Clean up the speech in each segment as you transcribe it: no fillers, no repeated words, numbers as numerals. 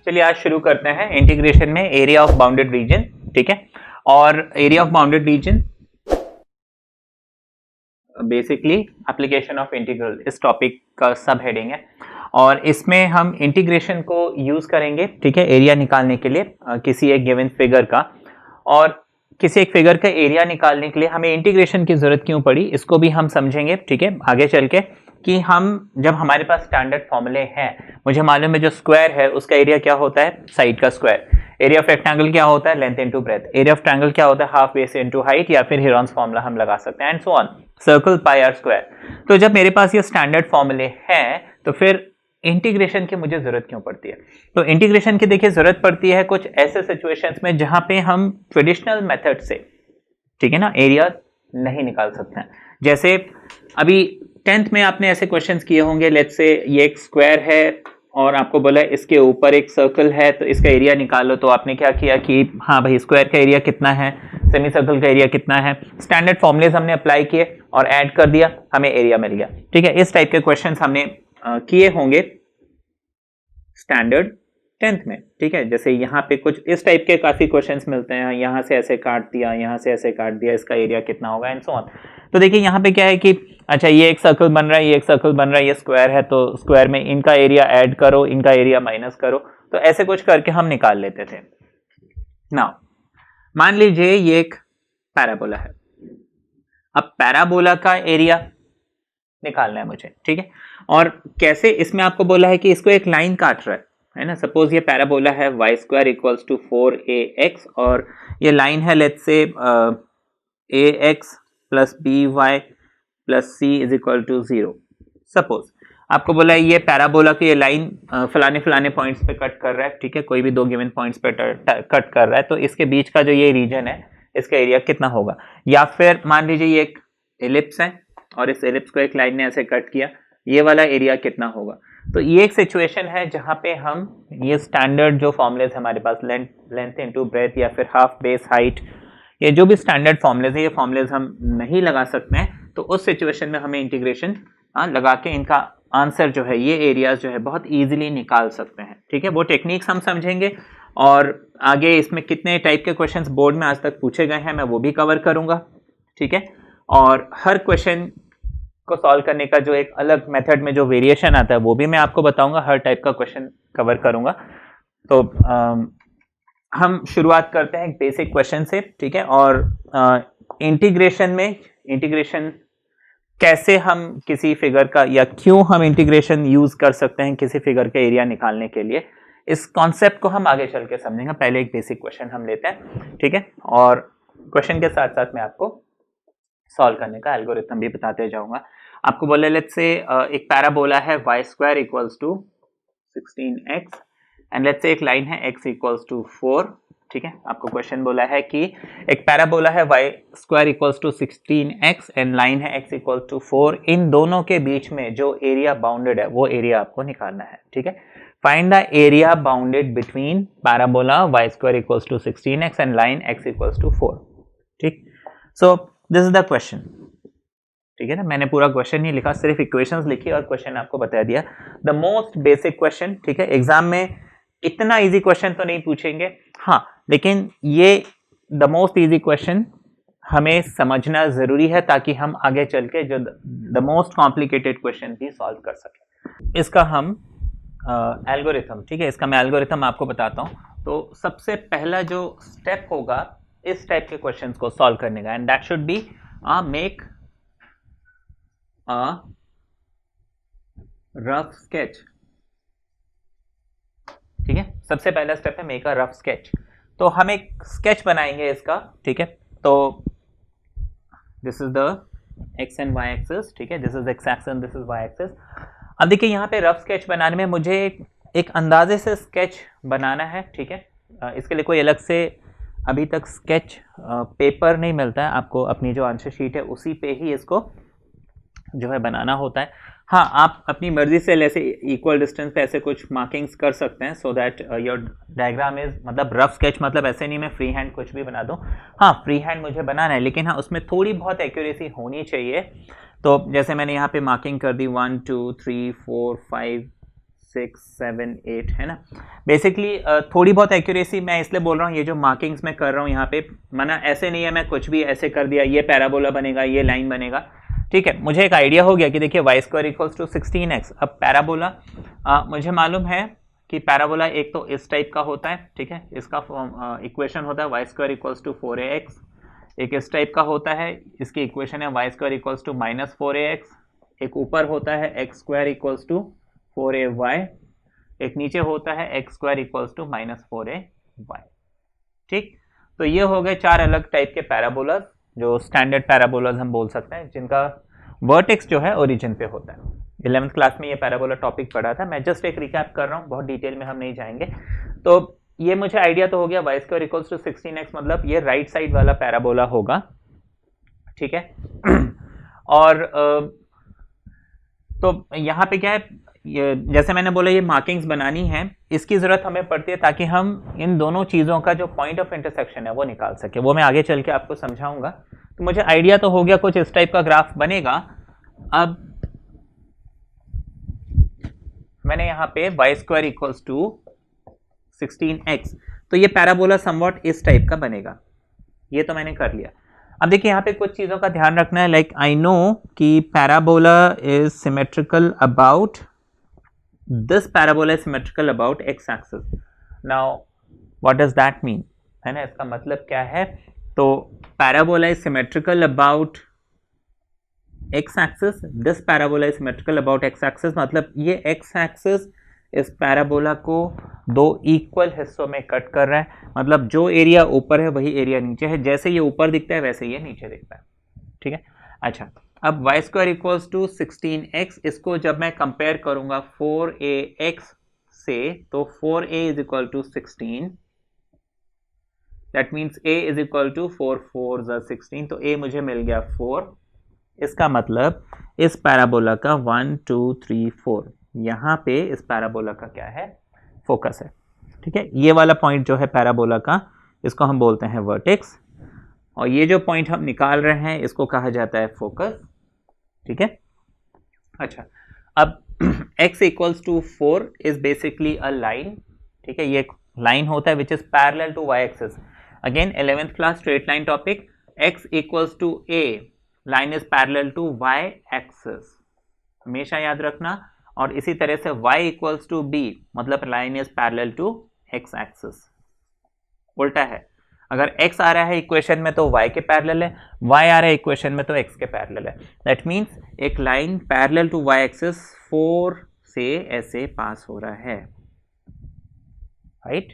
चलिए आज शुरू करते हैं इंटीग्रेशन में एरिया ऑफ बाउंडेड रीजन, ठीक है। और area of bounded region basically application of integral इस टॉपिक का सब हेडिंग है और इसमें हम इंटीग्रेशन को यूज करेंगे, ठीक है, एरिया निकालने के लिए किसी एक गिवन फिगर का। और किसी एक फिगर का एरिया निकालने के लिए हमें इंटीग्रेशन की जरूरत क्यों पड़ी इसको भी हम समझेंगे, ठीक है, आगे चल के। कि हम जब हमारे पास स्टैंडर्ड फॉर्मूले हैं, मुझे मालूम है जो स्क्वायर है उसका एरिया क्या होता है, साइड का स्क्वायर। एरिया ऑफ रेक्टेंगल क्या होता है, length into breadth. Area of triangle क्या होता है, हाफ बेस इनटू हाइट, या फिर हेरॉन्स फॉर्मूला हम लगा सकते हैं, and so on. Circle pi r square. तो जब मेरे पास ये स्टैंडर्ड फॉर्मूले हैं तो फिर इंटीग्रेशन की मुझे जरूरत क्यों पड़ती है? तो इंटीग्रेशन की देखिए जरूरत पड़ती है कुछ ऐसे सिचुएशंस में जहां पे हम ट्रेडिशनल मेथड से, ठीक है ना, एरिया नहीं निकाल सकते हैं। जैसे अभी 10th में आपने ऐसे क्वेश्चंस किए होंगे, लेट्स से ये एक स्क्वायर है और आपको बोला इसके ऊपर एक सर्कल है तो इसका एरिया निकालो। तो आपने क्या किया कि हाँ भाई स्क्वायर का एरिया कितना है, सेमी सर्कल का एरिया कितना है, स्टैंडर्ड फॉर्मूलेज हमने अप्लाई किए और ऐड कर दिया, हमें एरिया मिल गया, ठीक है। इस टाइप के क्वेश्चंस हमने किए होंगे स्टैंडर्ड 10th में, ठीक है। जैसे यहाँ पे कुछ इस टाइप के काफी क्वेश्चंस मिलते हैं, यहाँ से ऐसे काट दिया, यहाँ से ऐसे काट दिया, इसका एरिया कितना होगा, एंड सो ऑन। तो देखिए यहाँ पे क्या है कि अच्छा ये एक सर्कल बन रहा है, ये एक सर्कल बन रहा है, ये स्क्वायर है, तो स्क्वायर में इनका एरिया ऐड करो, इनका एरिया माइनस करो, तो ऐसे कुछ करके हम निकाल लेते थे। नाउ मान लीजिए ये एक पैराबोला है। अब पैराबोला का एरिया निकालना है मुझे, ठीक है। और कैसे, इसमें आपको बोला है कि इसको एक लाइन काट रहा है ना। सपोज ये पैराबोला है y square equals to 4ax और ये लाइन है let's say ax plus by plus c is equal to 0। Suppose आपको बोला है ये पैराबोला की ये लाइन फलाने फलाने पॉइंट्स पे कट कर रहा है, ठीक है, कोई भी दो गिवन पॉइंट्स पे कट कर रहा है, तो इसके बीच का जो ये रीजन है इसका एरिया कितना होगा। या फिर मान लीजिए ये एक एलिप्स है और इस एलिप्स को एक लाइन ने ऐसे कट किया, ये वाला एरिया कितना होगा। तो ये एक सिचुएशन है जहां पे हम ये स्टैंडर्ड जो फॉर्मूलेज हमारे पास लेंथ इनटू ब्रेथ या फिर हाफ बेस हाइट, ये जो भी स्टैंडर्ड फॉर्मूलेज है ये फॉर्मूलेज हम नहीं लगा सकते हैं। तो उस सिचुएशन में हमें इंटीग्रेशन लगा के इनका आंसर जो है, ये एरियाज जो है बहुत इजीली निकाल सकते हैं, ठीक है। वो टेक्निक्स हम समझेंगे और आगे इसमें कितने टाइप के क्वेश्चंस बोर्ड में आज तक पूछे गए हैं मैं वो भी कवर करूंगा, ठीक है। और हर क्वेश्चन को सॉल्व करने का जो एक अलग मेथड में जो वेरिएशन आता है वो भी मैं आपको बताऊंगा, हर टाइप का क्वेश्चन कवर करूंगा। तो हम शुरुआत करते हैं एक बेसिक क्वेश्चन से, ठीक है। और इंटीग्रेशन में इंटीग्रेशन कैसे हम किसी फिगर का या क्यों हम इंटीग्रेशन यूज कर सकते हैं किसी फिगर का एरिया निकालने के लिए, इस कॉन्सेप्ट को हम आगे चल के समझेंगे। पहले एक बेसिक क्वेश्चन हम लेते हैं, ठीक है, और क्वेश्चन के साथ साथ मैं आपको सॉल्व करने का एल्गोरिथम भी बताते जाऊंगा। आपको बोले लेट्स से एक पैराबोला है y square equals to 16x and let's say एक लाइन है x इक्वल्स टू 4, ठीक है। आपको क्वेश्चन बोला है कि एक पैराबोला है y square equals to 16x and line है x इक्वल्स टू 4, इन दोनों के बीच में जो एरिया बाउंडेड है वो एरिया आपको निकालना है, ठीक है। Find the area bounded between parabola y square equals to 16x and line x equals to 4, ठीक। So this is the question, ठीक है ना। मैंने पूरा क्वेश्चन नहीं लिखा, सिर्फ इक्वेशंस लिखी और क्वेश्चन आपको बता दिया। द मोस्ट बेसिक क्वेश्चन, ठीक है। एग्जाम में इतना इजी क्वेश्चन तो नहीं पूछेंगे, हाँ, लेकिन ये द मोस्ट इजी क्वेश्चन हमें समझना जरूरी है ताकि हम आगे चल के जो द मोस्ट कॉम्प्लिकेटेड क्वेश्चन भी सॉल्व कर सकें। इसका हम एल्गोरिथम, ठीक है, इसका मैं एल्गोरिथम आपको बताता हूँ। तो सबसे पहला जो स्टेप होगा इस टाइप के क्वेश्चंस को सॉल्व करने का, and that should be make a rough sketch, ठीक है। सबसे पहला स्टेप है मेक अ रफ स्केच। तो हम एक स्केच बनाएंगे इसका, ठीक है। तो this is the x and y axis, ठीक है, this is x axis and this is y axis. अब देखिए यहाँ पे रफ स्केच बनाने में मुझे एक अंदाजे से स्केच बनाना है, ठीक है। इसके लिए कोई अलग से अभी तक स्केच पेपर नहीं मिलता है आपको, अपनी जो आंसर शीट है उसी पे ही इसको जो है बनाना होता है। हाँ, आप अपनी मर्जी से ऐसे इक्वल डिस्टेंस पे ऐसे कुछ मार्किंग्स कर सकते हैं so that your diagram is, मतलब रफ स्केच मतलब ऐसे नहीं मैं फ्री हैंड कुछ भी बना दूं। हाँ, फ्री हैंड मुझे बनाना है लेकिन हाँ उसमें थोड़ी बहुत एक्यूरेसी होनी चाहिए। तो जैसे मैंने यहाँ पे मार्किंग कर दी 1 2 3 4 5 6 7 8 है ना। बेसिकली थोड़ी बहुत एक्यूरेसी मैं इसलिए बोल रहा हूँ, ये जो मार्किंग्स मैं कर रहा हूँ यहाँ पे, माना ऐसे नहीं है मैं कुछ भी ऐसे कर दिया ये पैराबोला बनेगा ये लाइन बनेगा, ठीक है। मुझे एक आइडिया हो गया कि देखिए Y square equals to 16x। अब पैराबोला मुझे मालूम है कि पैराबोला एक तो इस टाइप का होता है, ठीक है, इसका इक्वेशन होता है y square equals to 4ax। एक इस टाइप का होता है, इसकी इक्वेशन है y square equals to -4ax। एक ऊपर होता है x square equals to 4ay। एक नीचे होता है x square equals to -4ay। ठीक, तो ये हो गए 4 अलग टाइप के पैराबोलास, जो स्टैंडर्ड पैराबोलास हम बोल सकते हैं, जिनका वर्टेक्स जो है ओरिजिन पे होता है। 11th क्लास में ये पैराबोला टॉपिक पढ़ा था, मैं जस्ट एक रिकैप कर रहा हूँ, बहुत डिटेल में हम नहीं जाएंगे। तो ये मुझे आइडिया तो हो गया Y square equals to 16x, मतलब ये राइट साइड वाला पैराबोला होगा, ठीक है। और तो यहाँ पे क्या है, जैसे मैंने बोला ये मार्किंग्स बनानी है, इसकी जरूरत हमें पड़ती है ताकि हम इन दोनों चीजों का जो पॉइंट ऑफ इंटरसेक्शन है वो निकाल सके। वो मैं आगे चल के आपको समझाऊंगा। तो मुझे आइडिया तो हो गया कुछ इस टाइप का ग्राफ बनेगा। अब मैंने यहाँ पे Y square equals to 16x, तो ये पैराबोला समवॉट इस टाइप का बनेगा, ये तो मैंने कर लिया। अब देखिए यहाँ पे कुछ चीजों का ध्यान रखना है, लाइक आई नो कि parabola is symmetrical about, this parabola is symmetrical about x axis. Now what does that mean, है ना, इसका मतलब क्या है। तो parabola is symmetrical about x axis, this parabola is symmetrical about x axis, मतलब ये x एक्सिस इस पैराबोला को दो इक्वल हिस्सों में कट कर रहा है, मतलब जो एरिया ऊपर है वही एरिया नीचे है, जैसे ये ऊपर दिखता है वैसे ये नीचे दिखता है, ठीक है। अच्छा, अब Y square equals to 16x, इसको जब मैं कंपेयर करूंगा 4ax से, तो 4a is equal to 16, that means a is equal to 4 4 16, तो a मुझे मिल गया 4। इसका मतलब इस पैराबोला का 1 2 3 4 यहाँ पे इस पैराबोला का क्या है, फोकस है, ठीक है। ये वाला पॉइंट जो है पैराबोला का, इसको हम बोलते हैं वर्टेक्स, और ये जो पॉइंट हम निकाल रहे हैं इसको कहा जाता है फोकस, ठीक है। अच्छा, अब x equals to 4 is basically a line, ठीक है, ये एक लाइन होता है which is parallel to y axis. Again 11th class straight line topic, x equals to a, line is parallel to y axis, हमेशा याद रखना। और इसी तरह से y इक्वल्स टू b, मतलब line is parallel to x axis. उल्टा है, अगर x आ रहा है इक्वेशन में तो y के पैरेलल है, y आ रहा है इक्वेशन में तो x के पैरेलल है। दैट मीन्स एक line parallel to y axis 4 से ऐसे पास हो रहा है, राइट।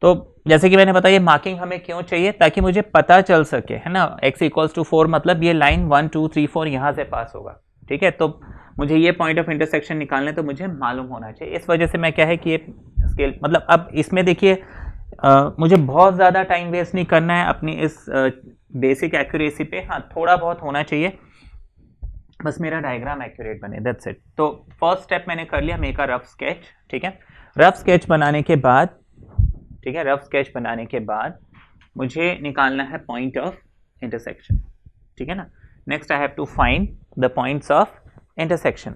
तो जैसे कि मैंने बताया मार्किंग हमें क्यों चाहिए, ताकि मुझे पता चल सके, है ना, x इक्वल्स टू 4 मतलब ये लाइन 1 2 3 4 यहाँ से पास होगा, ठीक है। तो मुझे ये पॉइंट ऑफ इंटरसेक्शन निकालने तो मुझे मालूम होना चाहिए। इस वजह से मैं क्या है कि ये स्केल, मतलब अब इसमें देखिए मुझे बहुत ज़्यादा टाइम वेस्ट नहीं करना है अपनी इस बेसिक एक्यूरेसी पे, हाँ थोड़ा बहुत होना चाहिए, बस मेरा डायग्राम एक्यूरेट बने, दैट्स इट। तो फर्स्ट स्टेप मैंने कर लिया, मेक अ रफ स्केच, ठीक है। रफ स्केच बनाने के बाद, ठीक है, रफ स्केच बनाने के बाद मुझे निकालना है पॉइंट ऑफ इंटरसेक्शन, ठीक है ना। Next I have to find the points of intersection.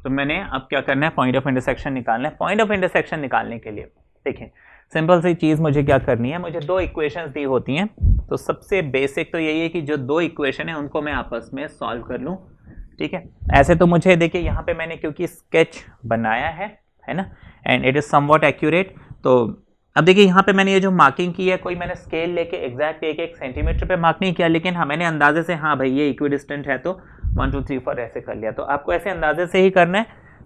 तो मैंने अब क्या करना है, पॉइंट ऑफ इंटरसेक्शन निकालना है। पॉइंट ऑफ इंटरसेक्शन निकालने के लिए देखिए सिंपल सी चीज़ मुझे क्या करनी है, मुझे दो इक्वेशंस दी होती हैं, तो सबसे बेसिक तो यही है कि जो दो इक्वेशन है उनको मैं आपस में सॉल्व कर लूँ, ठीक है। ऐसे तो मुझे देखिए यहाँ पे मैंने क्योंकि स्केच बनाया है ना, and it is somewhat accurate. तो अब देखिए यहाँ पे मैंने ये जो मार्किंग की है, कोई मैंने स्केल लेके एग्जैक्ट एक सेंटीमीटर पे मार्क नहीं किया, लेकिन हाँ मैंने अंदाजे से, हाँ भाई ये इक्विडिस्टेंट है तो 1 2 3 4 ऐसे कर लिया। तो आपको ऐसे अंदाजे से ही करना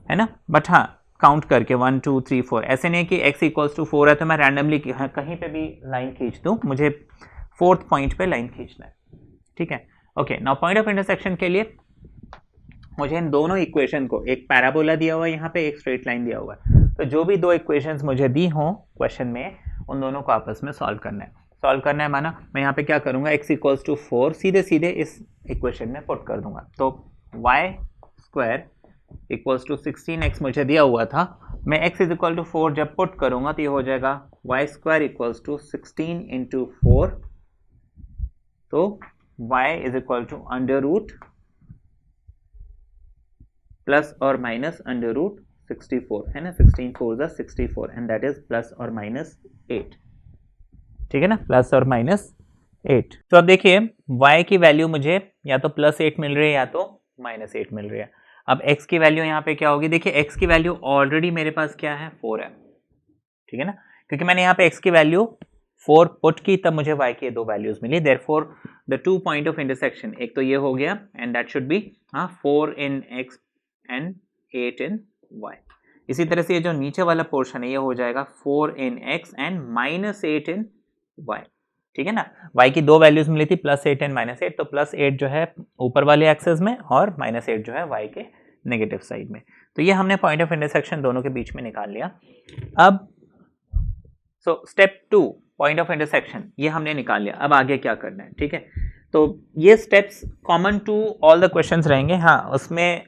है ना, बट हाँ काउंट करके 1 2 3 4, ऐसे नहीं कि x इक्वल्स टू 4 है तो मैं रैंडमली कहीं पे भी लाइन खींच दूँ, मुझे 4th पॉइंट पे लाइन खींचना है, ठीक है। Okay, now point of intersection के लिए मुझे इन दोनों इक्वेशन को, एक पैराबोला दिया हुआ है यहाँ पे, एक स्ट्रेट लाइन दिया हुआ है, तो जो भी दो इक्वेशंस मुझे दी हों क्वेश्चन में, उन दोनों को आपस में सॉल्व करना है। सॉल्व करना है माना मैं यहाँ पे क्या करूँगा, x इक्वल्स टू 4 सीधे सीधे इस इक्वेशन में पुट कर दूंगा। तो y square equals to 16x मुझे दिया हुआ था, मैं x इज इक्वल टू 4 जब पुट करूंगा तो ये हो जाएगा y square equals to 16 into 4, तो y is equal to under root plus और माइनस अंडर रूट 64 है ना, 16 4 ज़ा 64 एंड दैट इज प्लस और माइनस 8, ठीक है ना, प्लस और माइनस 8। तो अब देखिए y की वैल्यू मुझे या तो प्लस 8 मिल रही है या तो माइनस 8 मिल रही है। अब x की वैल्यू यहाँ पे क्या होगी, देखिए x की वैल्यू ऑलरेडी मेरे पास क्या है 4 है, ठीक है ना, क्योंकि मैंने यहाँ पे x की वैल्यू 4 पुट की तब मुझे y की दो वैल्यूज मिली। Therefore the two point of intersection, एक तो ये हो गया and that should be 4 in x and 8 in y। इसी तरह से ये जो नीचे वाला पोर्शन है ये हो जाएगा 4 in x and minus 8 in y, ठीक है ना। y की दो वैल्यूज मिली थी प्लस 8 एंड माइनस 8, तो प्लस 8 जो है ऊपर वाले एक्सेस में और माइनस 8 जो है y के नेगेटिव साइड में। तो ये हमने पॉइंट ऑफ इंटरसेक्शन दोनों के बीच में निकाल लिया। अब so step 2 point of intersection ये हमने निकाल लिया, अब आगे क्या करना है, ठीक है। तो ये steps common to all the questions रहेंगे। हाँ, उसमें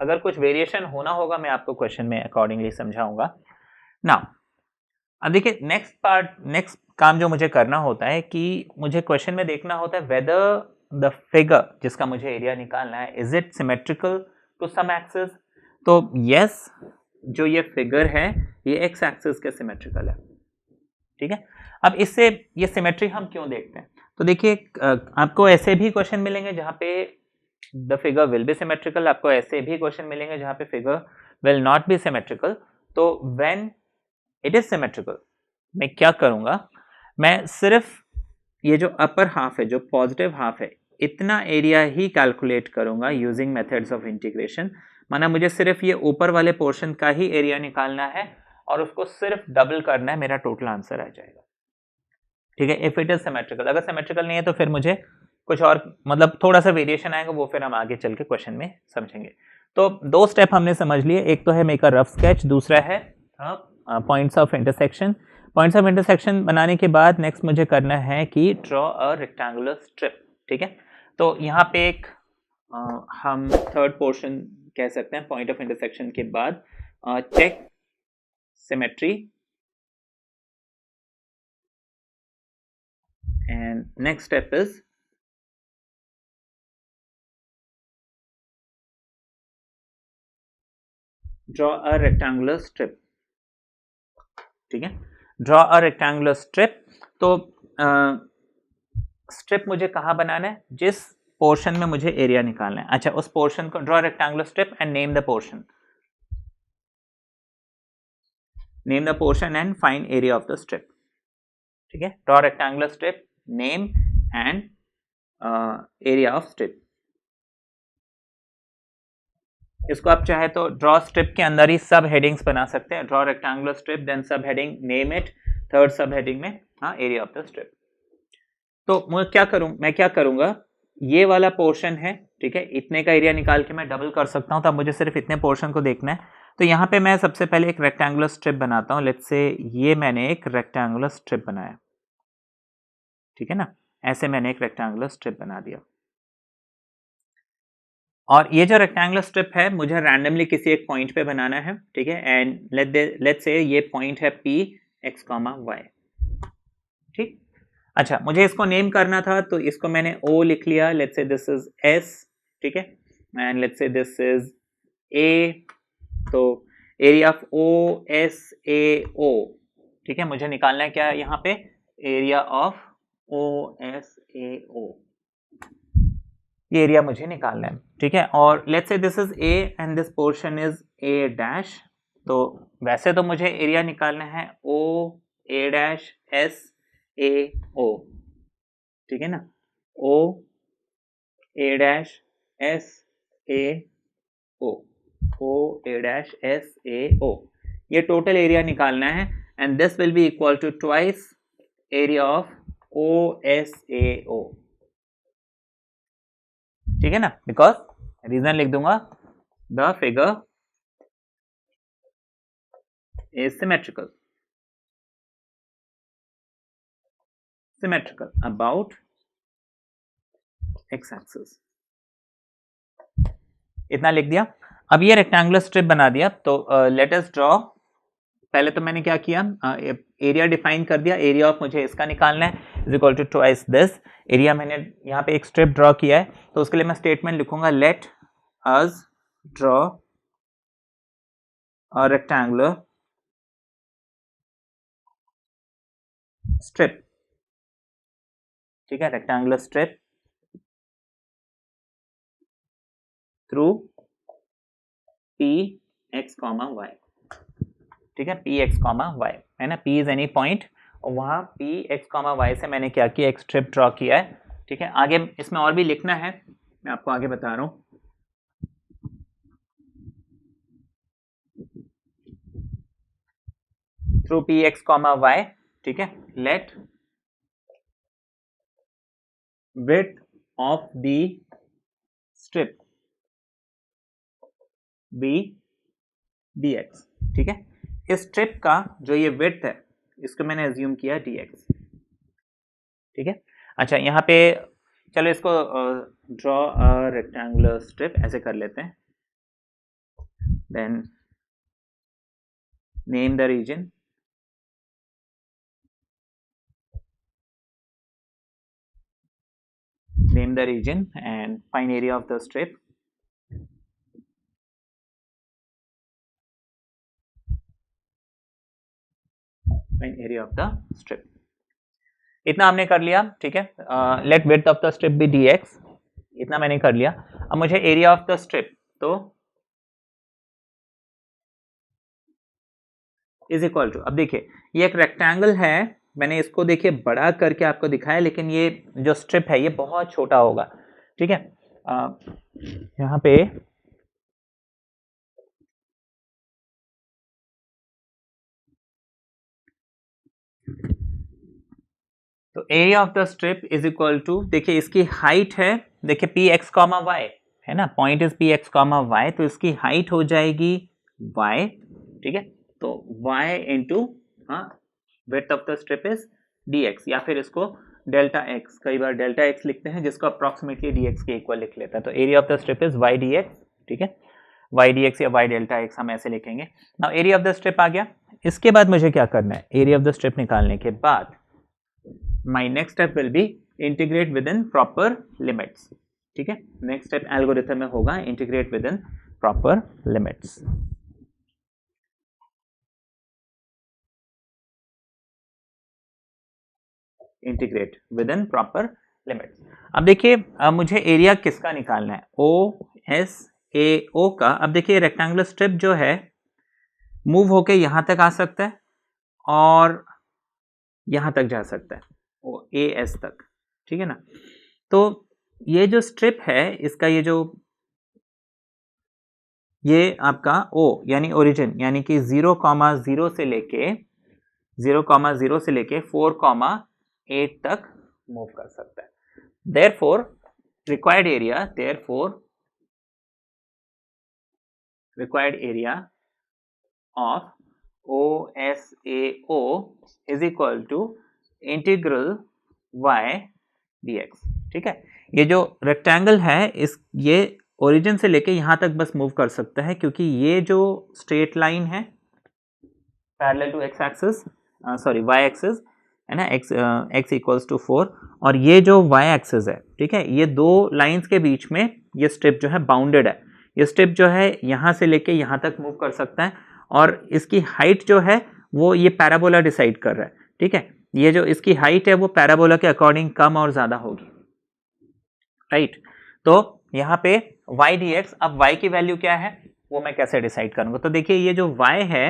अगर कुछ वेरिएशन होना होगा मैं आपको क्वेश्चन में अकॉर्डिंगली समझाऊंगा। नाउ अब देखिए नेक्स्ट काम जो मुझे करना होता है कि मुझे क्वेश्चन में देखना होता है वेदर द फिगर जिसका मुझे एरिया निकालना है is it symmetrical to some axis. तो यस, जो ये फिगर है ये एक्स एक्सिस के सिमेट्रिकल है, ठीक है। अब इससे ये सिमेट्री हम क्यों देखते हैं, तो देखिए आपको ऐसे भी क्वेश्चन मिलेंगे जहां पे the figure will be symmetrical, आपको ऐसे भी क्वेश्चन मिलेंगे जहां पे figure will not be symmetrical. तो व्हेन इट इज सिमेट्रिकल मैं क्या करूंगा, मैं सिर्फ ये जो अपर हाफ है, जो पॉजिटिव हाफ है, इतना एरिया ही कैलकुलेट करूंगा यूजिंग मेथड्स ऑफ इंटीग्रेशन। माना मुझे सिर्फ ये ऊपर वाले पोर्शन का ही एरिया निकालना है और उसको सिर्फ डबल करना है, मेरा टोटल आंसर आ जाएगा, ठीक है, इफ इट इज सिमेट्रिकल। अगर सिमेट्रिकल नहीं है तो फिर मुझे कुछ और मतलब थोड़ा सा वेरिएशन आएगा, वो फिर हम आगे चल के क्वेश्चन में समझेंगे। तो दो स्टेप हमने समझ लिए, एक तो है मेक अ रफ स्केच, दूसरा है points of intersection. Points of intersection बनाने के बाद नेक्स्ट मुझे करना है कि ड्रॉ अ रेक्टेंगुलर स्ट्रिप, ठीक है। तो यहाँ पे एक हम थर्ड पोर्शन कह सकते हैं पॉइंट ऑफ इंटरसेक्शन के बाद, check symmetry and next step is draw a rectangular strip, ठीक है, draw a rectangular strip। तो स्ट्रिप मुझे कहाँ बनाना है, जिस पोर्शन में मुझे एरिया निकालना है। अच्छा, उस पोर्शन को draw rectangular strip and name the portion, name the portion and find area of the strip, ठीक है। Draw rectangular strip, name and area of strip. इसको आप चाहे तो ड्रॉ स्ट्रिप के अंदर ही सब हेडिंग्स बना सकते हैं, ड्रॉ रेक्टेंगुलर स्ट्रिप देन सब हेडिंग नेम इट, थर्ड सब हेडिंग में एरिया ऑफ द स्ट्रिप। तो मैं क्या करूंगा, ये वाला पोर्शन है, ठीक है, इतने का एरिया निकाल के मैं डबल कर सकता हूं, तब मुझे सिर्फ इतने पोर्शन को देखना है। तो यहां पे मैं सबसे पहले एक रेक्टेंगुलर स्ट्रिप बनाता हूं, लेट्स से ये मैंने एक रेक्टेंगुलर स्ट्रिप बनाया, ठीक है ना, ऐसे मैंने एक रेक्टेंगुलर स्ट्रिप बना दिया। और ये जो रेक्टेंगुलर स्ट्रिप है मुझे रैंडमली किसी एक पॉइंट पे बनाना है, ठीक है, एंड लेट्स से ये पॉइंट है P x, y, ठीक। अच्छा, मुझे इसको नेम करना था तो इसको मैंने O लिख लिया, let's say this is S, ठीक है, एंड लेट्स से दिस इज A। तो एरिया ऑफ OSAO, ठीक है, मुझे निकालना है क्या यहाँ पे, एरिया ऑफ OSAO, ये एरिया मुझे निकालना है, ठीक है। और let's say this is A and this portion is A dash. तो वैसे तो मुझे एरिया निकालना है OA डैश SAO, ठीक है ना, OA dash SAO, OA dash SAO, ये टोटल एरिया निकालना है and this will be equal to twice area of OSAO, ठीक है ना, बिकॉज रीजन लिख दूंगा, the figure is symmetrical about x axis, इतना लिख दिया। अब ये रेक्टेंगुलर स्ट्रिप बना दिया, तो लेट अस ड्रॉ। पहले तो मैंने क्या किया, एरिया डिफाइन कर दिया, एरिया ऑफ मुझे इसका निकालना है is equal to twice this area. मैंने यहाँ पे एक स्ट्रिप ड्रॉ किया है, तो उसके लिए मैं स्टेटमेंट लिखूंगा let us draw a rectangular strip. ठीक है, rectangular strip through p x comma Y. ठीक है, पी एक्स कॉमा वाई है ना, पी इज एनी पॉइंट, और वहां पी एक्स कॉमा वाई से मैंने क्या किया, एक स्ट्रिप ड्रॉ किया है। ठीक है, आगे इसमें और भी लिखना है, मैं आपको आगे बता रहा हूं। Through p x comma Y. ठीक है, let width of the strip be dx। ठीक है, इस स्ट्रिप का जो ये width है इसको मैंने एज्यूम किया dx। ठीक है, अच्छा यहाँ पे चलो इसको ड्रॉ अ रेक्टेंगुलर स्ट्रिप ऐसे कर लेते हैं, then name the region, name the region and find area of the strip। find area of the strip। इतना हमने कर लिया। ठीक है, let width of the strip be dx, इतना मैंने कर लिया। अब मुझे एरिया ऑफ द स्ट्रिप, तो इज इक्वल टू, अब देखिए ये एक रेक्टेंगल है, मैंने इसको देखिए बड़ा करके आपको दिखाया, लेकिन ये जो स्ट्रिप है ये बहुत छोटा होगा। ठीक है, यहाँ पे तो area of the strip is equal to, देखिए इसकी हाइट है, देखिए पी एक्स कॉमा वाई है ना, point is p x comma y, तो इसकी हाइट हो जाएगी वाई। ठीक है, तो y into width of the strip is dx, या फिर इसको डेल्टा एक्स, कई बार डेल्टा एक्स लिखते हैं, जिसको अप्रोक्सीमेटली dx के इक्वल लिख लेता है। तो area of the strip is y dx। ठीक है, y dx या y डेल्टा एक्स हम ऐसे लिखेंगे। Now area of the strip आ गया। इसके बाद मुझे क्या करना है, एरिया ऑफ द स्ट्रिप निकालने के बाद my next step will be integrate within proper limits। ठीक है, नेक्स्ट स्टेप एल्गोरिथम में होगा integrate within proper limits। Integrate with in proper limits. अब देखिए मुझे एरिया किसका निकालना है, ओ एस ए ओ का। अब देखिए रेक्टेंगुलर स्ट्रिप जो है मूव होके यहां तक आ सकता है और यहां तक जा सकता है, ओ ए एस तक। ठीक है ना, तो ये जो स्ट्रिप है इसका ये आपका ओ यानी ओरिजिन, यानी कि 0,0 से लेके 0,0 से लेके 4,8 तक मूव कर सकता है। therefore required area of OSAO is equal to integral y dx। ठीक है, ये जो रेक्टेंगल है ये ओरिजिन से लेके यहां तक बस मूव कर सकता है, क्योंकि ये जो स्ट्रेट लाइन है parallel to x axis, sorry y axis है ना, x इक्वल्स टू 4, और ये जो y एक्सिस है, ठीक है, ये दो लाइंस के बीच में ये स्ट्रिप जो है बाउंडेड है। ये स्ट्रिप जो है यहाँ से लेके यहाँ तक मूव कर सकता है, और इसकी हाइट जो है वो ये पैराबोला डिसाइड कर रहा है। ठीक है, ये जो इसकी हाइट है वो पैराबोला के अकॉर्डिंग कम और ज़्यादा होगी, राइट। तो यहाँ पे y dx, अब y की वैल्यू क्या है वो मैं कैसे डिसाइड करूँगा। तो देखिए ये जो y है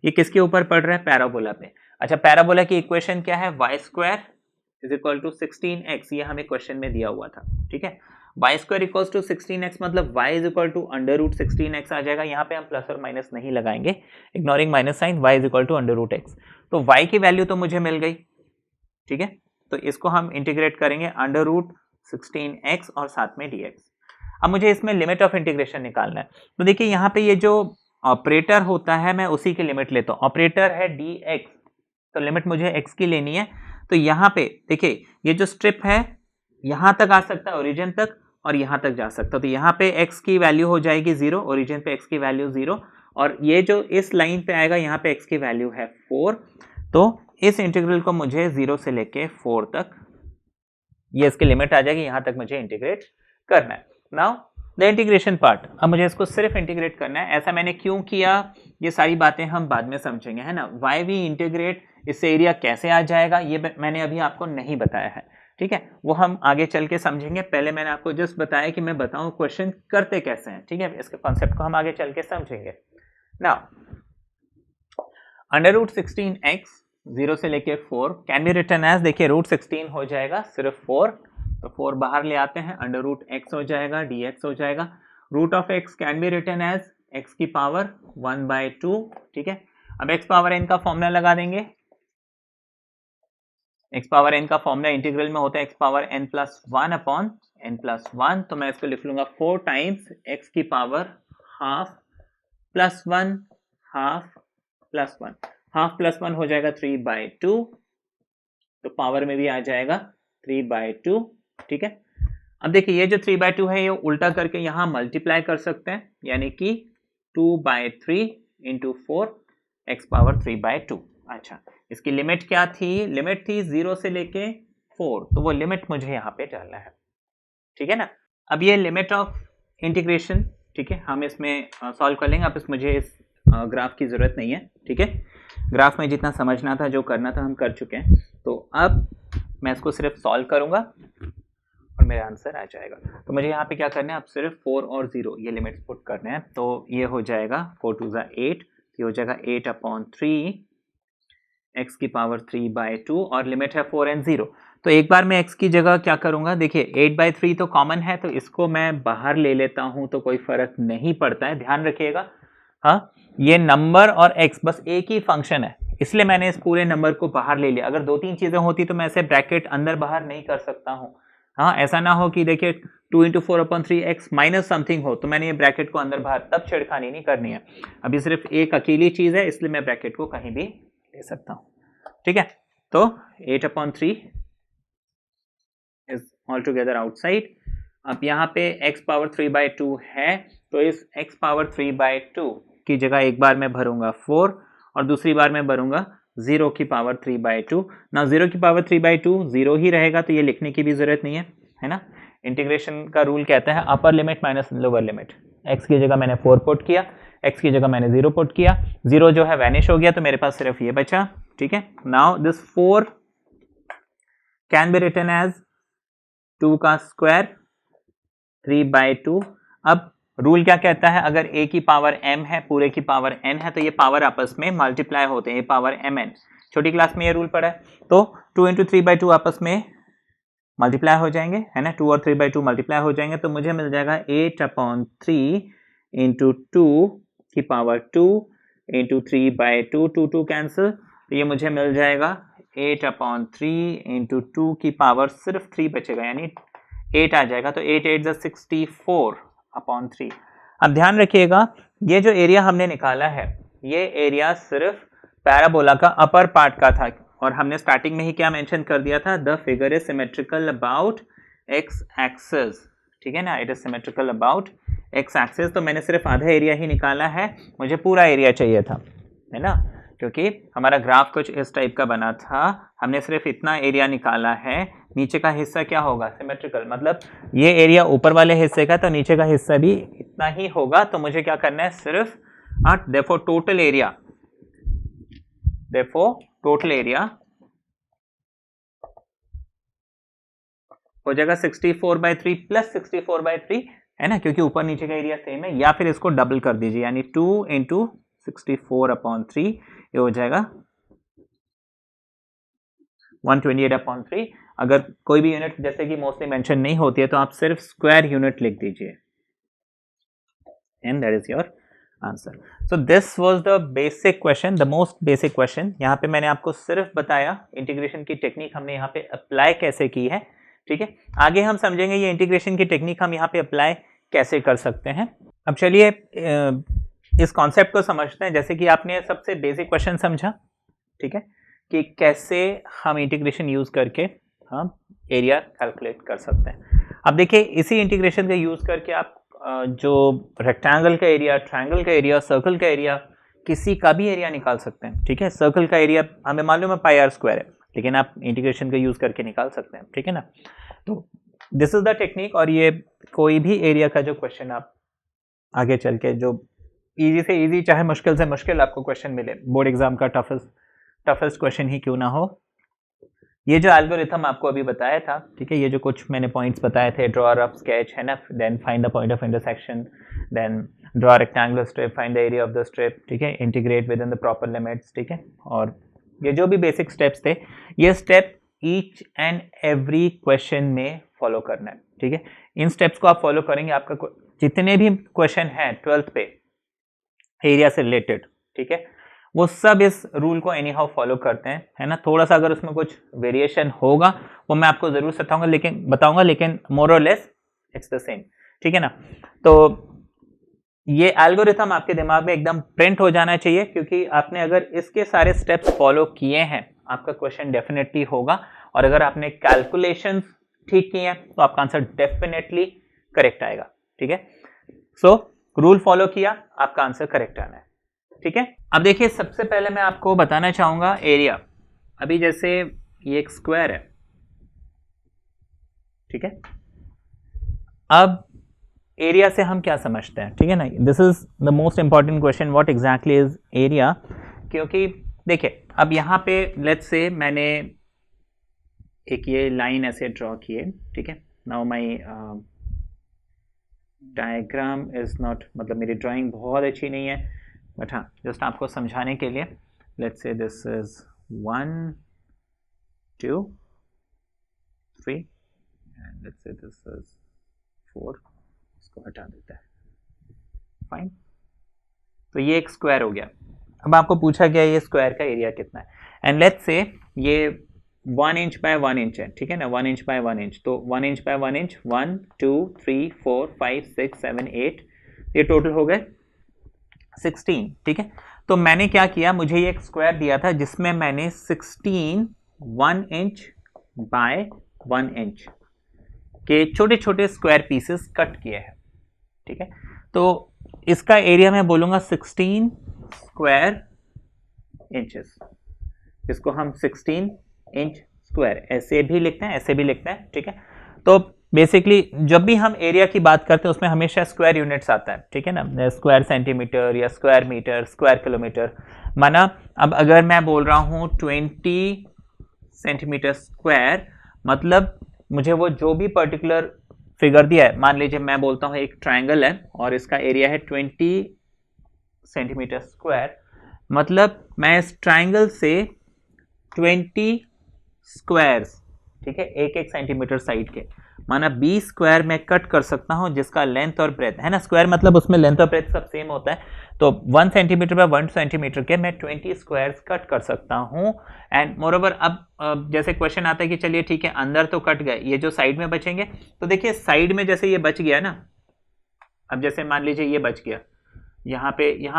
ये किसके ऊपर पड़ रहा है, पैराबोला पे। अच्छा, पैराबोला की इक्वेशन क्या है, y square is equal to 16x, ये हमें क्वेश्चन में दिया हुआ था। ठीक है, y square equals to 16x मतलब y is equal to under root 16x आ जाएगा। यहाँ पे हम प्लस और माइनस नहीं लगाएंगे, ignoring minus sign, y is equal to under root x. तो y की वैल्यू तो मुझे मिल गई। ठीक है, तो इसको हम इंटीग्रेट करेंगे अंडर रूट 16x और साथ में dx। अब मुझे इसमें लिमिट ऑफ इंटीग्रेशन निकालना है। तो देखिए यहाँ पे ये जो ऑपरेटर होता है मैं उसी की लिमिट लेता हूँ। ऑपरेटर है dx, तो लिमिट मुझे x की लेनी है। तो यहाँ पे देखिए ये जो स्ट्रिप है यहाँ तक आ सकता है ओरिजिन तक, और यहाँ तक जा सकता हूँ। तो यहाँ पे x की वैल्यू हो जाएगी 0, ओरिजिन पे x की वैल्यू 0, और ये जो इस लाइन पे आएगा यहाँ पे x की वैल्यू है 4। तो इस इंटीग्रल को मुझे 0 से लेके 4 तक, ये इसकी लिमिट आ जाएगी, यहाँ तक मुझे इंटीग्रेट करना है। नाउ द इंटीग्रेशन पार्ट, अब मुझे इसको सिर्फ इंटीग्रेट करना है। ऐसा मैंने क्यों किया, ये सारी बातें हम बाद में समझेंगे, है ना। वाई वी इंटीग्रेट, इससे एरिया कैसे आ जाएगा ये मैंने अभी आपको नहीं बताया है, ठीक है, वो हम आगे चल के समझेंगे। पहले मैंने आपको जस्ट बताया कि मैं बताऊं क्वेश्चन करते कैसे हैं, ठीक है, इसके कॉन्सेप्ट को हम आगे चल के समझेंगे। नाउ √16x 0 से लेके 4 कैन बी रिटन एज, देखिए √16 हो जाएगा सिर्फ 4, तो 4 बाहर ले आते हैं, √x हो जाएगा, dx हो जाएगा। Root of x can be written as x की पावर 1/2, ठीक है। अब x पावर n का फॉर्मूला लगा देंगे, x पावर n का फॉर्मूला इंटीग्रल में होता है x power n plus 1 upon n plus 1, तो मैं इसको लिख लूंगा 4 टाइम्स x की power half plus 1 half plus 1, half plus 1 हो जाएगा 3/2, तो पावर में भी आ जाएगा 3/2, ठीक है। अब देखिए ये जो 3/2 है ये उल्टा करके यहाँ मल्टीप्लाई कर सकते हैं, यानी कि 2/3 इंटू 4 x पावर 3/2। अच्छा, इसकी लिमिट क्या थी, लिमिट थी 0 से लेके 4, तो वो लिमिट मुझे यहाँ पे डालना है, ठीक है ना। अब ये लिमिट ऑफ इंटीग्रेशन, ठीक है, हम इसमें सॉल्व कर लेंगे। अब मुझे इस ग्राफ की जरूरत नहीं है, ठीक है, ग्राफ में जितना समझना था, जो करना था हम कर चुके हैं। तो अब मैं इसको सिर्फ सॉल्व करूंगा और मेरा आंसर आ जाएगा। तो मुझे यहाँ पे क्या करना है, अब सिर्फ 4 और 0 ये लिमिट्स पुट करने हैं। तो ये हो जाएगा 4 2 8, ये हो जाएगा 8/3 x की पावर 3/2, और लिमिट है 4 and 0। तो एक बार मैं x की जगह क्या करूंगा, देखिए 8/3 तो कॉमन है, तो इसको मैं बाहर ले लेता हूं, तो कोई फर्क नहीं पड़ता है, ध्यान रखिएगा। हाँ, ये नंबर और x बस एक ही फंक्शन है, इसलिए मैंने इस पूरे नंबर को बाहर ले लिया। अगर 2-3 चीजें होती तो मैं ऐसे ब्रैकेट अंदर बाहर नहीं कर सकता हूँ। हाँ, ऐसा ना हो कि देखिए 2 × 4/3 x माइनस समथिंग हो, तो मैंने ये ब्रैकेट को अंदर बाहर, तब छेड़खानी नहीं करनी है। अभी सिर्फ एक अकेली चीज है, इसलिए मैं ब्रैकेट को कहीं भी ले सकता हूँ, ठीक है। तो 8/3 इज ऑल टुगेदर आउटसाइड। अब यहाँ पे x पावर 3/2 है, तो इस x पावर 3/2 की जगह एक बार मैं भरूंगा 4 और दूसरी बार मैं भरूंगा 0 की पावर 3/2। ना 0 की पावर 3/2 0 ही रहेगा, तो ये लिखने की भी जरूरत नहीं है ना। इंटीग्रेशन का रूल कहता है upper limit minus lower limit. x की जगह मैंने 4 पुट किया, x की जगह मैंने 0 पुट किया, 0 जो है वैनिश हो गया, तो मेरे पास सिर्फ ये बचा, ठीक है। Now this 4 can be written as 2 का स्क्वायर 3/2। अब रूल क्या कहता है, अगर a की पावर m है, पूरे की पावर n है, तो ये पावर आपस में मल्टीप्लाई होते हैं, ये पावर mn, छोटी क्लास में ये रूल पढ़ा है। तो 2 × 3/2 आपस में मल्टीप्लाई हो जाएंगे, है ना, 2 और 3/2 मल्टीप्लाई हो जाएंगे, तो मुझे मिल जाएगा 8/3 इंटू 2 की पावर 2 इंटू 3/2, 2 कैंसिल, तो ये मुझे मिल जाएगा 8/3 इंटू 2 की पावर सिर्फ 3 बचेगा, यानी 8 आ जाएगा, तो 8 8 64/3। अब ध्यान रखिएगा, ये जो एरिया हमने निकाला है, ये एरिया सिर्फ पैराबोला का अपर पार्ट का था, और हमने स्टार्टिंग में ही क्या मेंशन कर दिया था, the figure is symmetrical about x axis, ठीक है ना, it is symmetrical about x axis. तो मैंने सिर्फ आधा एरिया ही निकाला है, मुझे पूरा एरिया चाहिए था, है ना, क्योंकि हमारा ग्राफ कुछ इस टाइप का बना था, हमने सिर्फ इतना एरिया निकाला है, नीचे का हिस्सा क्या होगा, सिमेट्रिकल, मतलब ये एरिया ऊपर वाले हिस्से का, तो नीचे का हिस्सा भी इतना ही होगा। तो मुझे क्या करना है, सिर्फ therefore total area, total area हो जाएगा 64/3 प्लस 64/3, है ना, क्योंकि ऊपर नीचे का एरिया सेम है, या फिर इसको डबल कर दीजिए, यानी 2 × 64/3, ये हो जाएगा 128/3। अगर कोई भी यूनिट जैसे कि मोस्टली मेंशन नहीं होती है, तो आप सिर्फ स्क्वायर यूनिट लिख दीजिए, and that is your answer. So this was the basic question, the most basic question. यहाँ पे मैंने आपको सिर्फ बताया इंटीग्रेशन की टेक्निक हमने यहाँ पे अप्लाई कैसे की है, ठीक है। आगे हम समझेंगे ये इंटीग्रेशन की टेक्निक हम यहाँ पे अप्लाई कैसे कर सकते हैं। अब चलिए इस कॉन्सेप्ट को समझते हैं। जैसे कि आपने सबसे बेसिक क्वेश्चन समझा, ठीक है, कि कैसे हम इंटीग्रेशन यूज करके हम एरिया कैलकुलेट कर सकते हैं। अब देखिए इसी इंटीग्रेशन का यूज करके आप जो रेक्टेंगल का एरिया, ट्रायंगल का एरिया, सर्कल का एरिया, किसी का भी एरिया निकाल सकते हैं। ठीक है, सर्कल का एरिया हमें मालूम है पाई आर स्क्वायर है, लेकिन आप इंटीग्रेशन का यूज करके निकाल सकते हैं। ठीक है ना, तो दिस इज द टेक्निक। और ये कोई भी एरिया का जो क्वेश्चन आप आगे चल के जो इजी से इजी, चाहे मुश्किल से मुश्किल आपको क्वेश्चन मिले, बोर्ड एग्जाम का टफेस्ट क्वेश्चन ही क्यों ना हो, ये जो एल्गोरिथम आपको अभी बताया था, ठीक है, ये जो कुछ मैंने पॉइंट्स बताए थे, ड्रॉ रफ स्केच है ना, then find the point of intersection, then draw rectangular strip, find the area of the strip, ठीक है, integrate within the proper limits, ठीक है, और ये जो भी बेसिक स्टेप्स थे, ये step each and every question में फॉलो करना है। ठीक है, इन स्टेप्स को आप फॉलो करेंगे, आपका जितने भी क्वेश्चन हैं 12th पे एरिया से रिलेटेड, ठीक है, वो सब इस रूल को एनी हाउ फॉलो करते हैं, है ना। थोड़ा सा अगर उसमें कुछ वेरिएशन होगा वो मैं आपको जरूर बताऊंगा, लेकिन मोर और लेस इट्स द सेम। ठीक है ना, तो ये एल्गोरिथम आपके दिमाग में एकदम प्रिंट हो जाना चाहिए, क्योंकि आपने अगर इसके सारे स्टेप्स फॉलो किए हैं आपका क्वेश्चन डेफिनेटली होगा, और अगर आपने कैलकुलेशंस ठीक किए हैं तो आपका आंसर डेफिनेटली करेक्ट आएगा। ठीक है, सो रूल फॉलो किया, आपका आंसर करेक्ट आना है। ठीक है, अब देखिए सबसे पहले मैं आपको बताना चाहूंगा एरिया। अभी जैसे ये एक स्क्वायर है, ठीक है, अब एरिया से हम क्या समझते हैं, ठीक है ना, this is the most important question, what exactly is area. क्योंकि देखिए अब यहां पे लेट्स से मैंने एक ये लाइन ऐसे ड्रॉ की है, ठीक है, now my diagram is not, मतलब मेरी ड्राइंग बहुत अच्छी नहीं है, बट हाँ जस्ट आपको समझाने के लिए, let's say this is 1 2 3 and let's से दिस इज 4, इसको हटा देता है, फाइन। तो ये एक स्क्वायर हो गया। अब आपको पूछा गया ये स्क्वायर का एरिया कितना है, एंड लेट्स से ये 1 इंच बाय 1 इंच है, ठीक है ना, 1 इंच बाय 1 इंच, तो 1 इंच बाय 1 इंच 1 2 3 4 5 6 7 8, ये टोटल हो गए 16। ठीक है, तो मैंने क्या किया, मुझे ये एक स्क्वायर दिया था जिसमें मैंने 16 1 इंच बाय 1 इंच के छोटे छोटे स्क्वायर पीसेस कट किए हैं। ठीक है, तो इसका एरिया मैं बोलूंगा 16 स्क्वायर इंचेस, इसको हम 16 इंच स्क्वायर ऐसे भी लिखते हैं, ऐसे भी लिखते हैं। ठीक है, तो बेसिकली जब भी हम एरिया की बात करते हैं उसमें हमेशा स्क्वायर यूनिट्स आता है, ठीक है ना, स्क्वायर सेंटीमीटर या स्क्वायर मीटर, स्क्वायर किलोमीटर। माना अब अगर मैं बोल रहा हूँ 20 सेंटीमीटर स्क्वायर, मतलब मुझे वो जो भी पर्टिकुलर फिगर दिया है, मान लीजिए मैं बोलता हूँ एक ट्रायंगल है और इसका एरिया है 20 सेंटीमीटर स्क्वायर, मतलब मैं इस ट्रायंगल से 20 स्क्वायर्स, ठीक है, एक एक सेंटीमीटर साइड के, माना 20 स्क्वायर मैं कट कर सकता हूं, जिसका लेंथ और ब्रेथ है ना, स्क्वायर मतलब उसमें लेंथ और ब्रेथ सब सेम होता है, तो 1 सेंटीमीटर बाय 1 सेंटीमीटर के मैं 20 स्क्वायर्स कट कर सकता हूं। एंड मोरओवर अब जैसे क्वेश्चन आता है कि चलिए ठीक है अंदर तो कट गए, ये जो साइड में बचेंगे, तो देखिए साइड में जैसे ये बच गया ना, अब जैसे मान लीजिए ये बच गया, यहाँ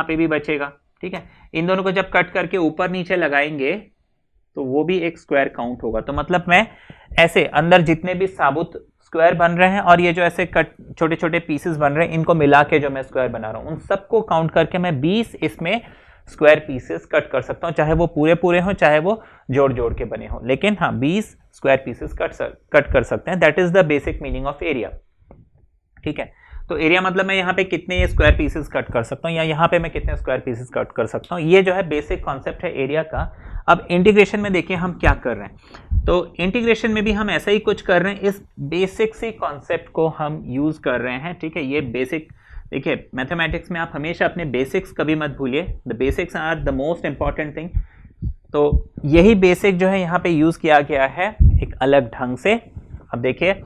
पे भी बचेगा। ठीक है, इन दोनों को जब कट करके ऊपर नीचे लगाएंगे तो वो भी एक स्क्वायर काउंट होगा। तो मतलब मैं ऐसे अंदर जितने भी साबुत स्क्वायर बन रहे हैं और ये जो ऐसे कट छोटे छोटे पीसेस बन रहे हैं, इनको मिला के जो मैं स्क्वायर बना रहा हूं, उन सबको काउंट करके मैं 20 इसमें स्क्वायर पीसेस कट कर सकता हूं, चाहे वो पूरे पूरे हों चाहे वो जोड़ जोड़ के बने हों, लेकिन हाँ 20 स्क्वायर पीसेस कट कर सकते हैं। That is the basic meaning of area. ठीक है, तो एरिया मतलब मैं यहाँ पे कितने स्क्वायर पीसेस कट कर सकता हूँ या यहाँ पे मैं कितने स्क्वायर पीसेस कट कर सकता हूँ, ये जो है बेसिक कॉन्सेप्ट है एरिया का। अब इंटीग्रेशन में देखिए हम क्या कर रहे हैं, तो इंटीग्रेशन में भी हम ऐसा ही कुछ कर रहे हैं, इस बेसिक सी कॉन्सेप्ट को हम यूज कर रहे हैं। ठीक है, ये बेसिक, देखिए मैथमेटिक्स में आप हमेशा अपने बेसिक्स कभी मत भूलिए, the basics are the most important thing. तो यही बेसिक जो है यहाँ पे यूज किया गया है एक अलग ढंग से। अब देखिए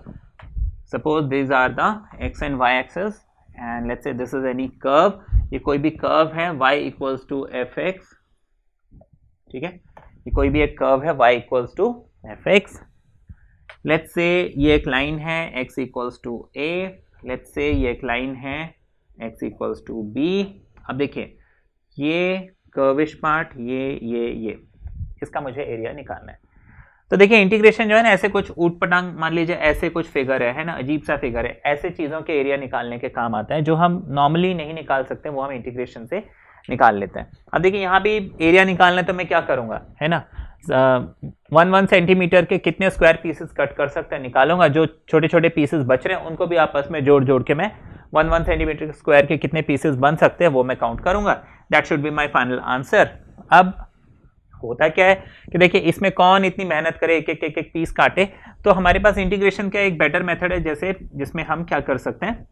suppose these are the x and y axis and let's say this is any curve, ये कोई भी कर्व है y equals to fx, ठीक है, ये कोई भी एक कर्व है y equals to fx, let's say ये एक लाइन है x equals to a, let's say ये एक लाइन है x equals to b। अब देखिए ये कर्विश पार्ट, ये इसका मुझे एरिया निकालना है। तो देखिए इंटीग्रेशन जो है ना, ऐसे कुछ ऊट पटांग मान लीजिए ऐसे कुछ फिगर है ना, अजीब सा फिगर है, ऐसे चीजों के एरिया निकालने के काम आता है जो हम नॉर्मली नहीं निकाल सकते, वो हम इंटीग्रेशन से निकाल लेते हैं। अब देखिए यहाँ भी एरिया निकालना है तो मैं क्या करूंगा, है ना, 1 सेंटीमीटर के कितने स्क्वायर पीसेस कट कर सकते हैं निकालूंगा, जो छोटे छोटे पीसेस बच रहे हैं उनको भी आपस में जोड़ जोड़ के मैं 1 सेंटीमीटर स्क्वायर के कितने पीसेस बन सकते हैं वो मैं काउंट करूंगा। That should be my final answer. अब होता क्या है कि देखिए इसमें कौन इतनी मेहनत करे, एक एक एक एक पीस काटे, तो हमारे पास इंटीग्रेशन का एक बेटर मेथड है जैसे जिसमें हम क्या कर सकते हैं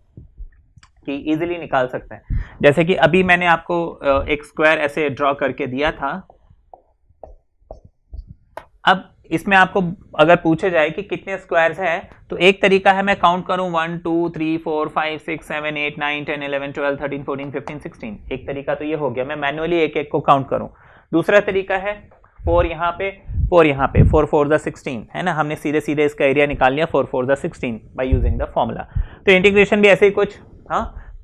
कि इजीली निकाल सकते हैं। जैसे कि अभी मैंने आपको एक स्क्वायर ऐसे ड्रॉ करके दिया था। अब इसमें आपको अगर पूछे जाए कि कितने स्क्वायर्स है, तो एक तरीका है मैं काउंट करूं 1 2 3 4 5 6 7 8 9 10 11 12 13 14 15 16। एक तरीका तो ये हो गया, मैं मैनुअली एक एक को काउंट करूं। दूसरा तरीका है 4 यहाँ पे 4 यहाँ पे, 4 4 16, है ना, हमने सीधे सीधे इसका एरिया निकाल लिया 4 4 16 बाय यूजिंग द फॉर्मूला। तो इंटीग्रेशन भी ऐसे ही कुछ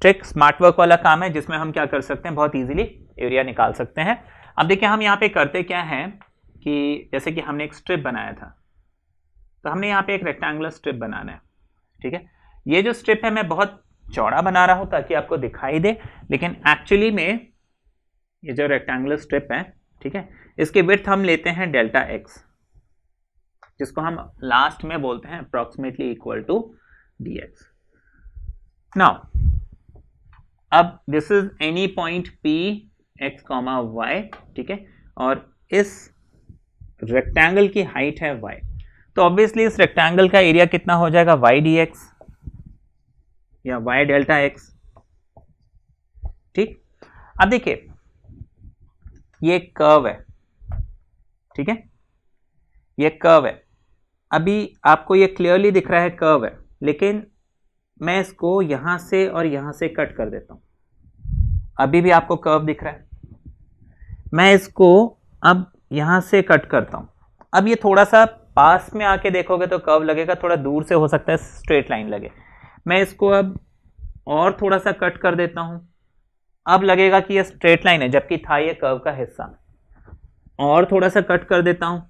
ट्रिक स्मार्ट वर्क वाला काम है जिसमें हम क्या कर सकते हैं, बहुत इजीली एरिया निकाल सकते हैं। अब देखिए हम यहाँ पे करते क्या है कि जैसे कि हमने एक स्ट्रिप बनाया था, तो हमने यहाँ पे एक रेक्टेंगुलर स्ट्रिप बनाना है, ठीक है। ये जो स्ट्रिप है मैं बहुत चौड़ा बना रहा हूं ताकि आपको दिखाई दे, लेकिन एक्चुअली में ये जो रेक्टेंगुलर स्ट्रिप है, ठीक है, इसके विड्थ हम लेते हैं डेल्टा एक्स, जिसको हम लास्ट में बोलते हैं approximately equal to D X. Now अब this is any point P x comma Y, ठीक है, और इस रेक्टेंगल की हाइट है y, तो ऑब्वियसली इस रेक्टेंगल का एरिया कितना हो जाएगा y dx या y डेल्टा x, ठीक। अब देखिए ये कर्व है, ठीक है, ये कर्व है, अभी आपको ये क्लियरली दिख रहा है कर्व है, लेकिन मैं इसको यहां से और यहां से कट कर देता हूं, अभी भी आपको कर्व दिख रहा है, मैं इसको अब यहां से कट करता हूं। अब ये थोड़ा सा पास में आके देखोगे तो कर्व लगेगा, थोड़ा दूर से हो सकता है स्ट्रेट लाइन लगे। मैं इसको अब और थोड़ा सा कट कर देता हूं, अब लगेगा कि ये स्ट्रेट लाइन है जबकि था ये कर्व का हिस्सा। और थोड़ा सा कट कर देता हूं,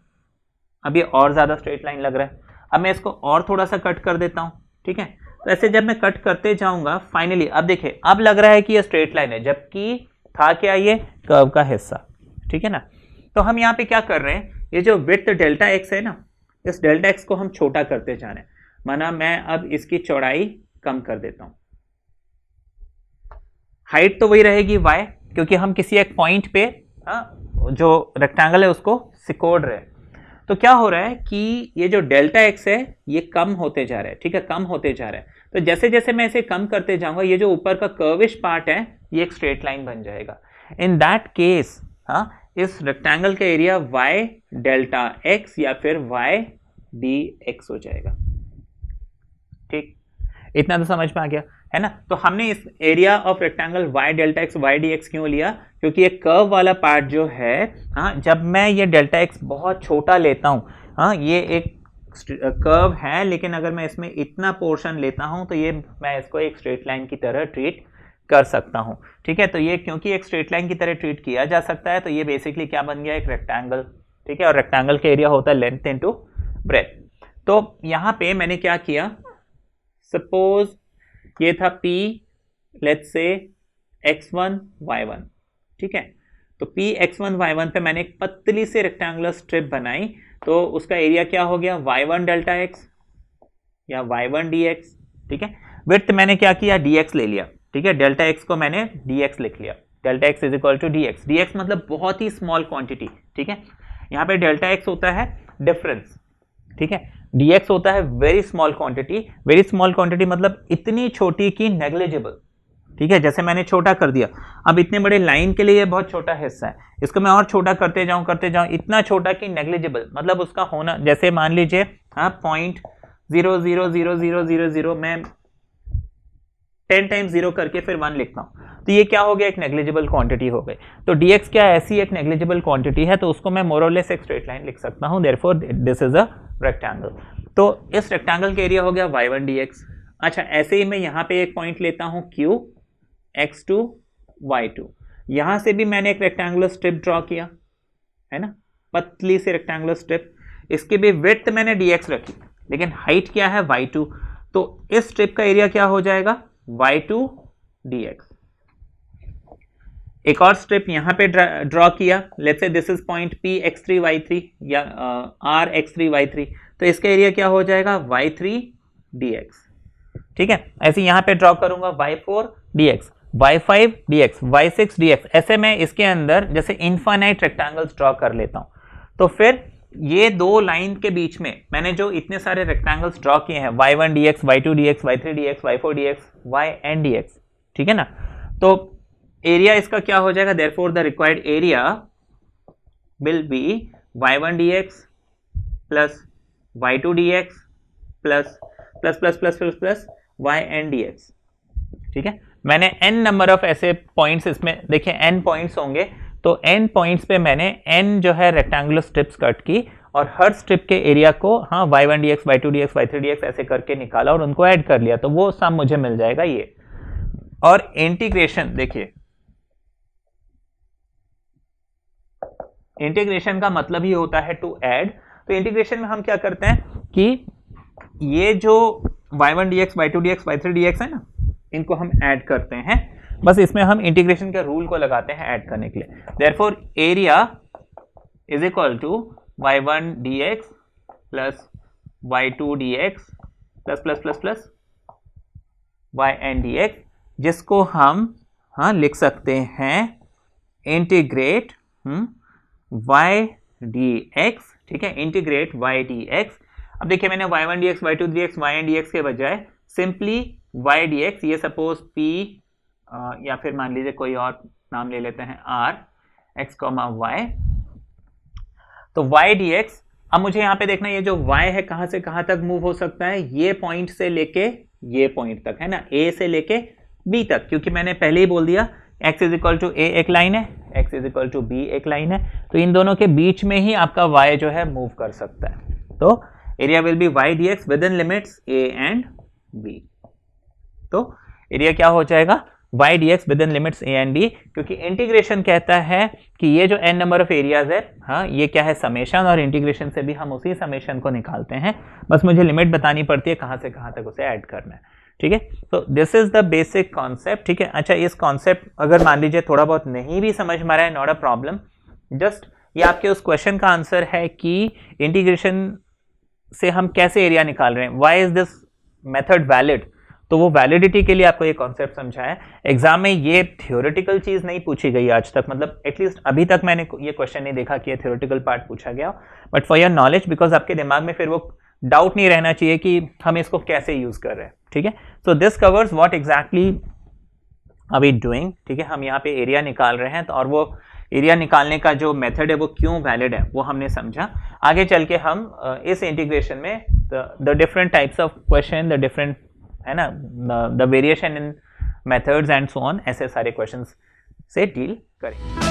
अब ये और ज्यादा स्ट्रेट लाइन लग रहा है। अब मैं इसको और थोड़ा सा कट कर देता हूं, ठीक है। तो ऐसे जब मैं कट करते जाऊंगा फाइनली अब देखिए अब लग रहा है कि ये स्ट्रेट लाइन है जबकि था क्या, ये कर्व का हिस्सा, ठीक है ना। तो हम यहाँ पे क्या कर रहे हैं, ये जो विड्थ डेल्टा एक्स है ना, इस डेल्टा एक्स को हम छोटा करते जा रहे हैं, माना मैं अब इसकी चौड़ाई कम कर देता हूं। हाइट तो वही रहेगी y, क्योंकि हम किसी एक पॉइंट पे जो रेक्टेंगल है उसको सिकोड़ रहे हैं। तो क्या हो रहा है कि ये जो डेल्टा एक्स है ये कम होते जा रहा है, ठीक है, कम होते जा रहा है। तो जैसे जैसे मैं इसे कम करते जाऊंगा ये जो ऊपर का कर्विश पार्ट है ये एक स्ट्रेट लाइन बन जाएगा। इन दैट केस इस रेक्टेंगल का एरिया y डेल्टा x या फिर y dx हो जाएगा, ठीक। इतना तो समझ में आ गया, है ना। तो हमने इस area of rectangle y delta x y dx क्यों लिया, क्योंकि ये कर्व वाला पार्ट जो है, जब मैं ये डेल्टा x बहुत छोटा लेता हूँ, ये एक कर्व है, लेकिन अगर मैं इसमें इतना पोर्शन लेता हूँ तो ये मैं इसको एक स्ट्रेट लाइन की तरह ट्रीट कर सकता हूं, ठीक है। तो ये क्योंकि एक स्ट्रेट लाइन की तरह ट्रीट किया जा सकता है तो ये बेसिकली क्या बन गया, एक रेक्टेंगल, ठीक है, और रेक्टेंगल का एरिया होता है लेंथ इनटू ब्रेथ। तो यहां पे मैंने क्या किया, सपोज ये था p, let's say x1 y1, ठीक है। तो p x1 y1 पे मैंने एक पतली से रेक्टेंगुलर स्ट्रिप बनाई, तो उसका एरिया क्या हो गया y1 डेल्टा x या y1 dx, ठीक है। विड्थ मैंने क्या किया, dx ले लिया, ठीक है, डेल्टा एक्स को मैंने dx लिख लिया, delta x is equal to dx। dx मतलब बहुत ही स्मॉल क्वांटिटी, ठीक है। यहाँ पे डेल्टा एक्स होता है डिफरेंस, ठीक है, dx होता है very small quantity. Very small quantity मतलब इतनी छोटी कि नेग्लिजिबल, ठीक है, जैसे मैंने छोटा कर दिया। अब इतने बड़े लाइन के लिए ये बहुत छोटा हिस्सा है, इसको मैं और छोटा करते जाऊं इतना छोटा कि नेग्लिजिबल, मतलब उसका होना, जैसे मान लीजिए 0.00000, मैं 10 टाइम्स 0 करके फिर 1 लिखता हूं, तो ये क्या हो गया, एक नेग्लिजिबल क्वांटिटी हो गई। तो dx क्या ऐसी एक नेग्लिजिबल क्वांटिटी है, तो उसको मैं मोर और लेस एक स्ट्रेट लाइन लिख सकता हूं, therefore this is a rectangle. तो इस रेक्टेंगल का एरिया हो गया y1 dx। अच्छा, ऐसे ही मैं यहां पे एक पॉइंट लेता हूं q, x2 y2, यहां से भी मैंने एक रेक्टेंगुलर स्ट्रिप ड्रॉ किया, है ना, पतली सी रेक्टेंगुलर स्ट्रिप। इसकी भी विड्थ मैंने dx रखी, लेकिन हाइट क्या है y2, तो इस स्ट्रिप का एरिया क्या हो जाएगा y2 dx। एक और स्ट्रिप यहां पे ड्रॉ किया, let's say this is point P x3 y3 या R x3 y3, तो इसका एरिया क्या हो जाएगा y3 dx। ठीक है, ऐसे यहां पे ड्रॉ करूंगा y4 dx, y5 dx, y6 dx, ऐसे मैं इसके अंदर जैसे इनफाइनाइट रेक्टेंगल्स ड्रॉ कर लेता हूं। तो फिर ये दो लाइन के बीच में मैंने जो इतने सारे रेक्टेंगल्स ड्रॉ किए हैं y1 dx, y2 dx, y3 dx, y4 dx, yn dx, ठीक है ना, तो एरिया इसका क्या हो जाएगा, therefore the required area will be y1 dx plus y2 dx plus plus plus plus plus plus yn dx। ठीक है, मैंने n नंबर ऑफ ऐसे पॉइंट्स इसमें देखिए n पॉइंट्स होंगे, तो n पॉइंट्स पे मैंने n जो है रेक्टेंगुलर स्ट्रिप्स कट की और हर स्ट्रिप के एरिया को हाँ y1 dx, y2 dx, y3 dx ऐसे करके निकाला और उनको ऐड कर लिया, तो वो सम मुझे मिल जाएगा ये। और इंटीग्रेशन देखिए, इंटीग्रेशन का मतलब ही होता है टू ऐड। तो इंटीग्रेशन में हम क्या करते हैं कि ये जो y1 dx, y2 dx, y3 dx है ना, इनको हम ऐड करते हैं, बस इसमें हम इंटीग्रेशन के रूल को लगाते हैं ऐड करने के लिए। Therefore area is equal to y1 dx plus y2 dx plus plus plus plus yn dx, जिसको हम हाँ लिख सकते हैं इंटीग्रेट y dx। ठीक है, इंटीग्रेट y dx। अब देखिए मैंने y1 dx, y2 dx, yn dx के बजाय सिंपली y dx, ये सपोज p या फिर मान लीजिए कोई और नाम ले लेते हैं r x, y, तो y dx। अब मुझे यहाँ पे देखना ये जो y है कहाँ से कहाँ तक मूव हो सकता है, ये पॉइंट से लेके ये पॉइंट तक है ना, a से लेके b तक, क्योंकि मैंने पहले ही बोल दिया x is equal to a एक लाइन है, x is equal to b एक लाइन है, तो इन दोनों के बीच में ही आपका y जो है मूव कर सकता है। तो area will be y dx with in limits a and b। तो एरिया क्या हो जाएगा y dx with in limits a and b, क्योंकि इंटीग्रेशन कहता है कि ये जो n नंबर ऑफ एरियाज है हाँ ये क्या है समेशन, और इंटीग्रेशन से भी हम उसी समेशन को निकालते हैं, बस मुझे लिमिट बतानी पड़ती है कहाँ से कहाँ तक उसे ऐड करना है। ठीक है, तो this is the basic concept. ठीक है, अच्छा इस कॉन्सेप्ट अगर मान लीजिए थोड़ा बहुत नहीं भी समझ में आ रहा है, नॉट अ प्रॉब्लम, जस्ट ये आपके उस क्वेश्चन का आंसर है कि इंटीग्रेशन से हम कैसे एरिया निकाल रहे हैं, why is this method valid, तो वो वैलिडिटी के लिए आपको ये कॉन्सेप्ट समझाया है। एग्जाम में ये थियोरेटिकल चीज नहीं पूछी गई आज तक, मतलब एटलीस्ट अभी तक मैंने ये क्वेश्चन नहीं देखा कि ये थियोरेटिकल पार्ट पूछा गया, but for your knowledge, because आपके दिमाग में फिर वो डाउट नहीं रहना चाहिए कि हम इसको कैसे यूज कर रहे हैं। ठीक है, so this covers what exactly are we doing. ठीक है, हम यहाँ पे एरिया निकाल रहे हैं, तो और वो एरिया निकालने का जो मेथड है वो क्यों वैलिड है वो हमने समझा। आगे चल के हम इस इंटीग्रेशन में the different types of question, the different है ना, the variation in methods and so on, ऐसे सारे क्वेश्चंस से डील करेंगे।